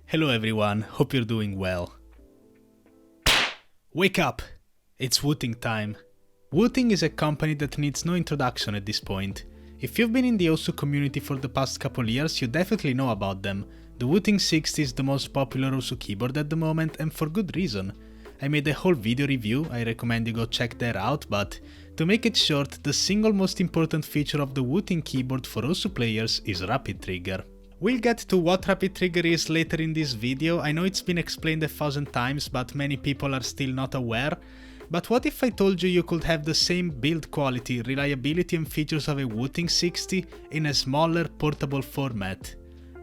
Hello everyone, hope you're doing well. Wake up! It's Wooting time. Wooting is a company that needs no introduction at this point. If you've been in the OSU community for the past couple years, you definitely know about them. The Wooting 60 is the most popular OSU keyboard at the moment, and for good reason. I made a whole video review, I recommend you go check that out, but to make it short, the single most important feature of the Wooting keyboard for OSU players is Rapid Trigger. We'll get to what Rapid Trigger is later in this video. I know it's been explained 1,000 times, but many people are still not aware. But what if I told you could have the same build quality, reliability and features of a Wooting 60 in a smaller, portable format?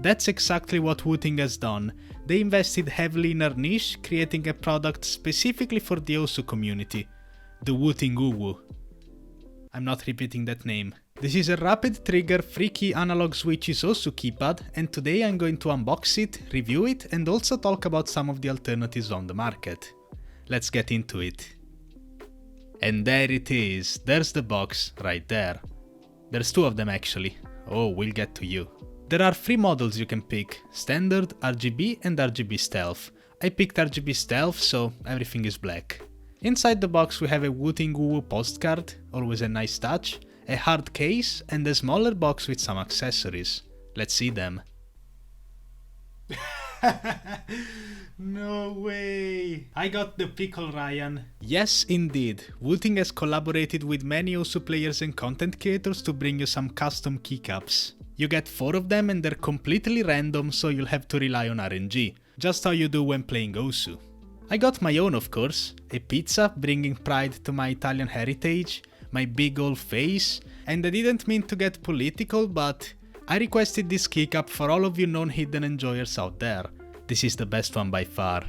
That's exactly what Wooting has done. They invested heavily in their niche, creating a product specifically for the OSU community, the Wooting UwU. I'm not repeating that name. This is a Rapid Trigger free key analog switches OSU keypad, and today I'm going to unbox it, review it, and also talk about some of the alternatives on the market. Let's get into it. And there it is, there's the box, right there. There's two of them actually. Oh, we'll get to you. There are three models you can pick, Standard, RGB and RGB Stealth. I picked RGB Stealth, so everything is black. Inside the box we have a Wooting UwU postcard, always a nice touch, a hard case and a smaller box with some accessories. Let's see them. No way! I got the pickle, Ryan. Yes, indeed. Wooting has collaborated with many OSU players and content creators to bring you some custom keycaps. You get 4 of them and they're completely random, so you'll have to rely on RNG, just how you do when playing OSU. I got my own, of course, a pizza bringing pride to my Italian heritage, my big old face, and I didn't mean to get political, but I requested this keycap for all of you non-hidden enjoyers out there. This is the best one by far.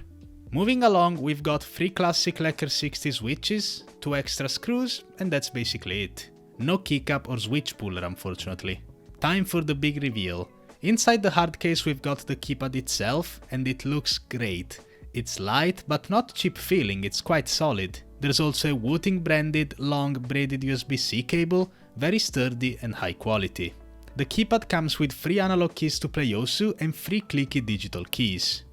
Moving along, we've got 3 classic Lacquer 60 switches, 2 extra screws, and that's basically it. No keycap or switch puller, unfortunately. Time for the big reveal. Inside the hard case we've got the keypad itself, and it looks great. It's light, but not cheap feeling, it's quite solid. There's also a Wooting branded, long braided USB-C cable, very sturdy and high quality. The keypad comes with 3 analog keys to play OSU and 3 clicky digital keys.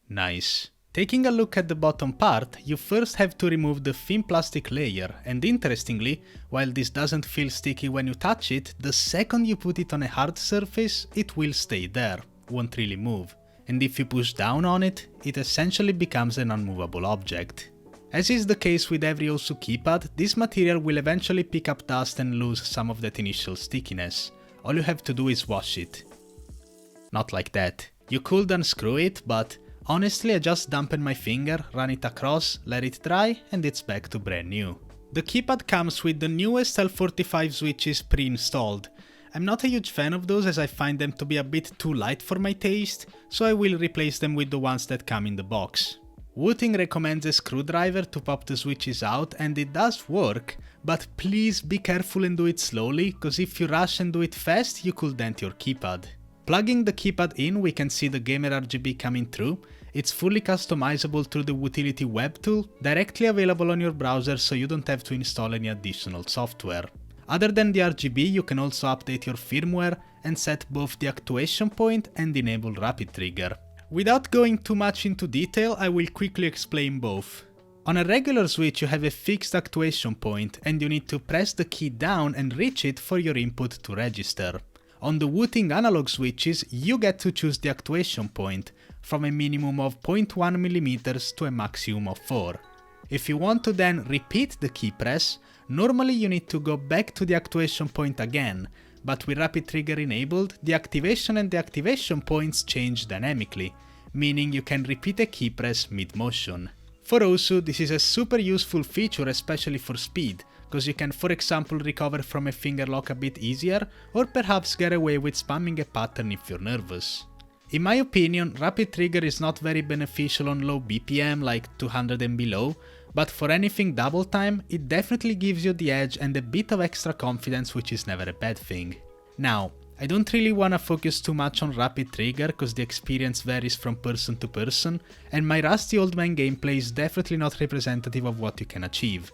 Nice. Taking a look at the bottom part, you first have to remove the thin plastic layer, and interestingly, while this doesn't feel sticky when you touch it, the second you put it on a hard surface, it will stay there, won't really move. And if you push down on it, it essentially becomes an unmovable object. As is the case with every OSU keypad, this material will eventually pick up dust and lose some of that initial stickiness. All you have to do is wash it. Not like that. You could unscrew it, but honestly I just dampen my finger, run it across, let it dry, and it's back to brand new. The keypad comes with the newest L45 switches pre-installed. I'm not a huge fan of those as I find them to be a bit too light for my taste, so I will replace them with the ones that come in the box. Wooting recommends a screwdriver to pop the switches out, and it does work, but please be careful and do it slowly, cause if you rush and do it fast, you could dent your keypad. Plugging the keypad in, we can see the gamer RGB coming through. It's fully customizable through the Wootility web tool, directly available on your browser so you don't have to install any additional software. Other than the RGB, you can also update your firmware and set both the actuation point and enable Rapid Trigger. Without going too much into detail, I will quickly explain both. On a regular switch you have a fixed actuation point and you need to press the key down and reach it for your input to register. On the Wooting analog switches, you get to choose the actuation point, from a minimum of 0.1mm to a maximum of 4. If you want to then repeat the key press, normally you need to go back to the actuation point again, but with Rapid Trigger enabled, the activation and deactivation points change dynamically, meaning you can repeat a key press mid-motion. For OSU, this is a super useful feature, especially for speed, cause you can for example recover from a finger lock a bit easier, or perhaps get away with spamming a pattern if you're nervous. In my opinion, Rapid Trigger is not very beneficial on low BPM like 200 and below, but for anything double time, it definitely gives you the edge and a bit of extra confidence, which is never a bad thing. Now, I don't really wanna focus too much on Rapid Trigger cause the experience varies from person to person, and my rusty old man gameplay is definitely not representative of what you can achieve.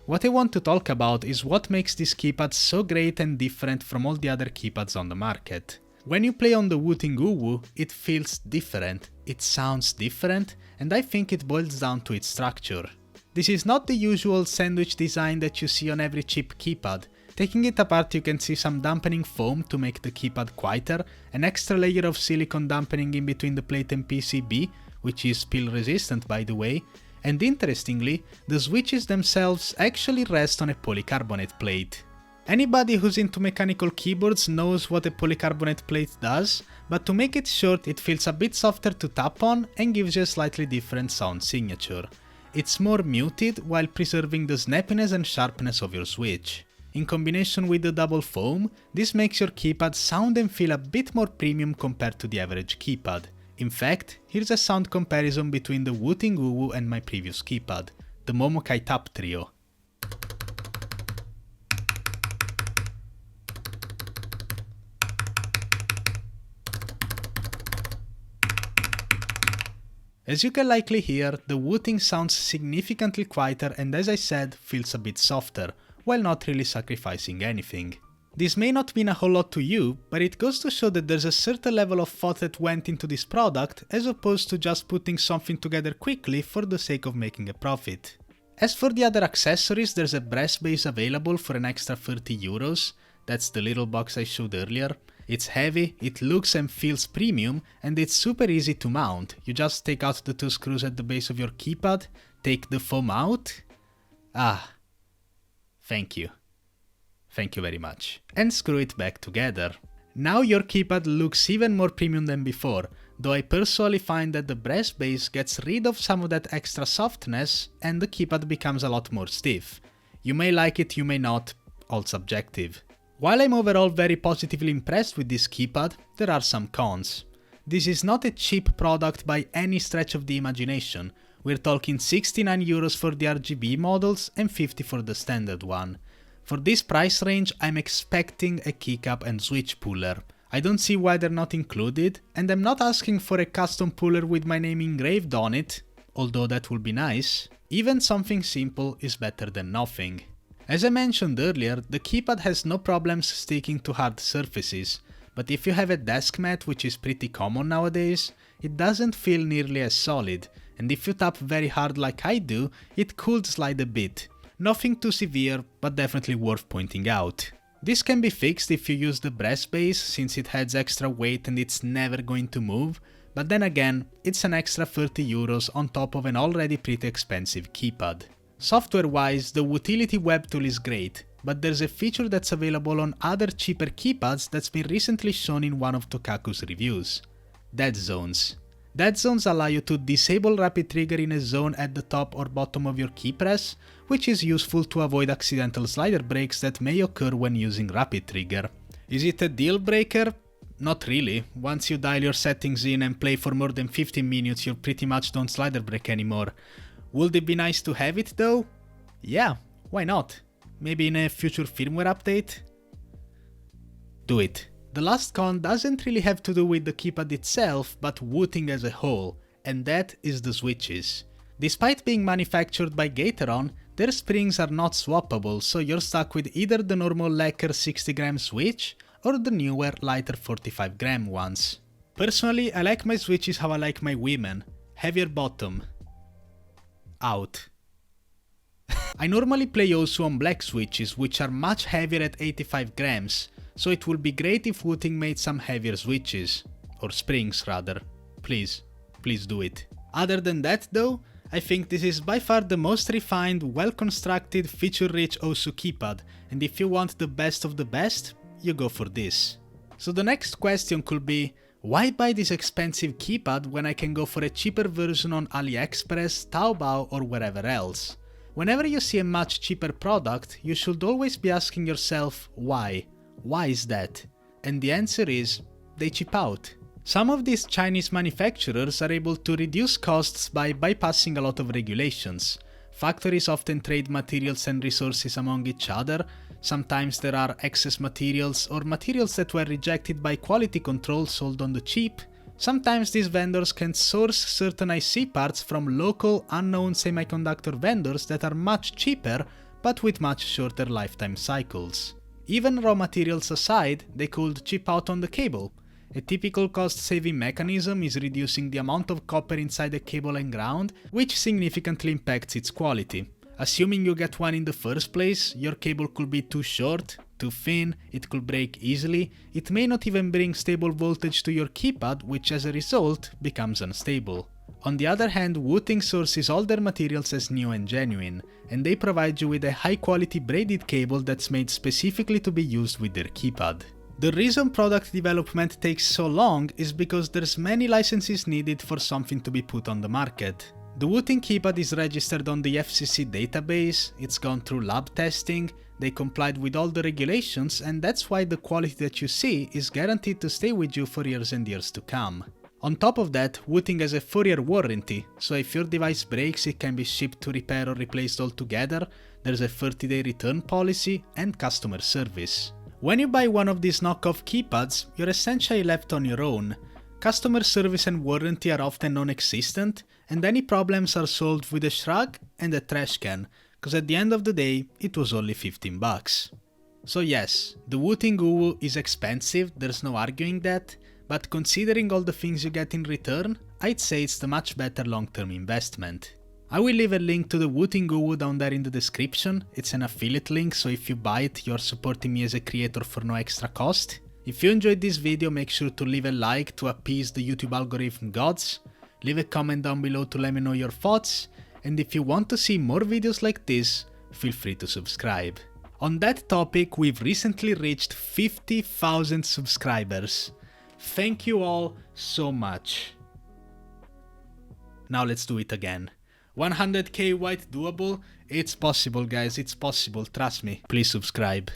What I want to talk about is what makes this keypad so great and different from all the other keypads on the market. When you play on the Wooting UwU, it feels different, it sounds different, and I think it boils down to its structure. This is not the usual sandwich design that you see on every cheap keypad. Taking it apart, you can see some dampening foam to make the keypad quieter, an extra layer of silicone dampening in between the plate and PCB, which is spill resistant by the way, and interestingly, the switches themselves actually rest on a polycarbonate plate. Anybody who's into mechanical keyboards knows what a polycarbonate plate does, but to make it short, it feels a bit softer to tap on and gives you a slightly different sound signature. It's more muted while preserving the snappiness and sharpness of your switch. In combination with the double foam, this makes your keypad sound and feel a bit more premium compared to the average keypad. In fact, here's a sound comparison between the Wooting UwU and my previous keypad, the Momokai Tap Trio. As you can likely hear, the Wooting sounds significantly quieter and, as I said, feels a bit softer, while not really sacrificing anything. This may not mean a whole lot to you, but it goes to show that there's a certain level of thought that went into this product, as opposed to just putting something together quickly for the sake of making a profit. As for the other accessories, there's a brass base available for an extra €30, that's the little box I showed earlier. It's heavy, it looks and feels premium, and it's super easy to mount. You just take out the two screws at the base of your keypad, take the foam out. Thank you. Thank you very much. And screw it back together. Now your keypad looks even more premium than before, though I personally find that the brass base gets rid of some of that extra softness and the keypad becomes a lot more stiff. You may like it, you may not, all subjective. While I'm overall very positively impressed with this keypad, there are some cons. This is not a cheap product by any stretch of the imagination. We're talking €69 for the RGB models and $50 for the standard one. For this price range, I'm expecting a keycap and switch puller. I don't see why they're not included, and I'm not asking for a custom puller with my name engraved on it, although that would be nice. Even something simple is better than nothing. As I mentioned earlier, the keypad has no problems sticking to hard surfaces, but if you have a desk mat, which is pretty common nowadays, it doesn't feel nearly as solid, and if you tap very hard like I do, it could slide a bit. Nothing too severe, but definitely worth pointing out. This can be fixed if you use the brass base, since it adds extra weight and it's never going to move, but then again, it's an extra €30 on top of an already pretty expensive keypad. Software-wise, the Wootility web tool is great, but there's a feature that's available on other cheaper keypads that's been recently shown in one of Tokaku's reviews. Dead zones. Dead zones allow you to disable rapid trigger in a zone at the top or bottom of your key press, which is useful to avoid accidental slider breaks that may occur when using rapid trigger. Is it a deal breaker? Not really. Once you dial your settings in and play for more than 15 minutes, you pretty much don't slider break anymore. Would it be nice to have it though? Yeah, why not? Maybe in a future firmware update? Do it. The last con doesn't really have to do with the keypad itself, but Wooting as a whole, and that is the switches. Despite being manufactured by Gateron, their springs are not swappable, so you're stuck with either the normal lacquer 60g switch or the newer, lighter 45g ones. Personally, I like my switches how I like my women. Heavier bottom. Out. I normally play OSU on black switches, which are much heavier at 85g, so it would be great if Wooting made some heavier switches. Or springs rather. Please do it. Other than that though, I think this is by far the most refined, well-constructed, feature-rich OSU keypad, and if you want the best of the best, you go for this. So the next question could be, why buy this expensive keypad when I can go for a cheaper version on AliExpress, Taobao or wherever else? Whenever you see a much cheaper product, you should always be asking yourself why. Why is that? And the answer is, they cheap out. Some of these Chinese manufacturers are able to reduce costs by bypassing a lot of regulations. Factories often trade materials and resources among each other. Sometimes there are excess materials or materials that were rejected by quality control sold on the cheap. Sometimes these vendors can source certain IC parts from local, unknown semiconductor vendors that are much cheaper, but with much shorter lifetime cycles. Even raw materials aside, they could cheap out on the cable. A typical cost-saving mechanism is reducing the amount of copper inside the cable and ground, which significantly impacts its quality. Assuming you get one in the first place, your cable could be too short, too thin, it could break easily, it may not even bring stable voltage to your keypad, which as a result becomes unstable. On the other hand, Wooting sources all their materials as new and genuine, and they provide you with a high quality braided cable that's made specifically to be used with their keypad. The reason product development takes so long is because there's many licenses needed for something to be put on the market. The Wooting keypad is registered on the FCC database, it's gone through lab testing, they complied with all the regulations, and that's why the quality that you see is guaranteed to stay with you for years and years to come. On top of that, Wooting has a 4-year warranty, so if your device breaks it can be shipped to repair or replaced altogether, there's a 30-day return policy and customer service. When you buy one of these knockoff keypads, you're essentially left on your own. Customer service and warranty are often non-existent, and any problems are solved with a shrug and a trash can, cause at the end of the day, it was only 15 bucks. So yes, the Wooting UwU is expensive, there's no arguing that, but considering all the things you get in return, I'd say it's the much better long-term investment. I will leave a link to the Wooting UwU down there in the description, it's an affiliate link, so if you buy it, you're supporting me as a creator for no extra cost. If you enjoyed this video, make sure to leave a like to appease the YouTube algorithm gods, leave a comment down below to let me know your thoughts, and if you want to see more videos like this, feel free to subscribe. On that topic, we've recently reached 50,000 subscribers. Thank you all so much. Now let's do it again. 100k white doable? It's possible guys, it's possible, trust me. Please subscribe.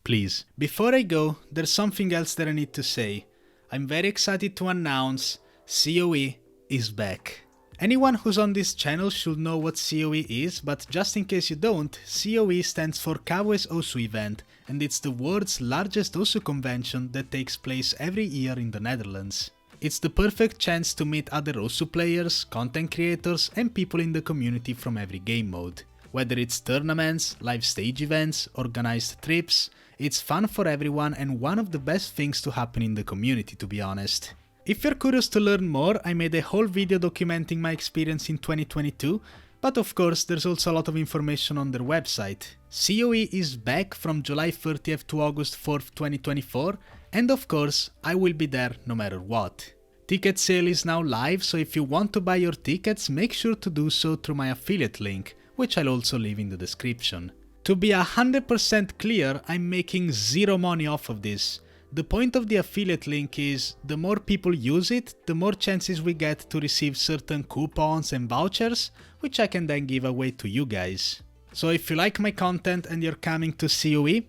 Please. Before I go, there's something else that I need to say. I'm very excited to announce COE is back. Anyone who's on this channel should know what COE is, but just in case you don't, COE stands for KW's OSU event, and it's the world's largest OSU convention that takes place every year in the Netherlands. It's the perfect chance to meet other OSU players, content creators, and people in the community from every game mode. Whether it's tournaments, live stage events, organized trips, it's fun for everyone and one of the best things to happen in the community, to be honest. If you're curious to learn more, I made a whole video documenting my experience in 2022, but of course there's also a lot of information on their website. COE is back from July 30th to August 4th, 2024, and of course I will be there no matter what. Ticket sale is now live, so if you want to buy your tickets, make sure to do so through my affiliate link, which I'll also leave in the description. To be 100% clear, I'm making zero money off of this. The point of the affiliate link is, the more people use it, the more chances we get to receive certain coupons and vouchers, which I can then give away to you guys. So if you like my content and you're coming to COE,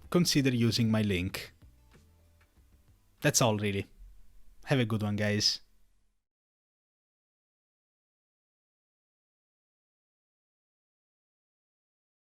consider using my link. That's all really. Have a good one guys.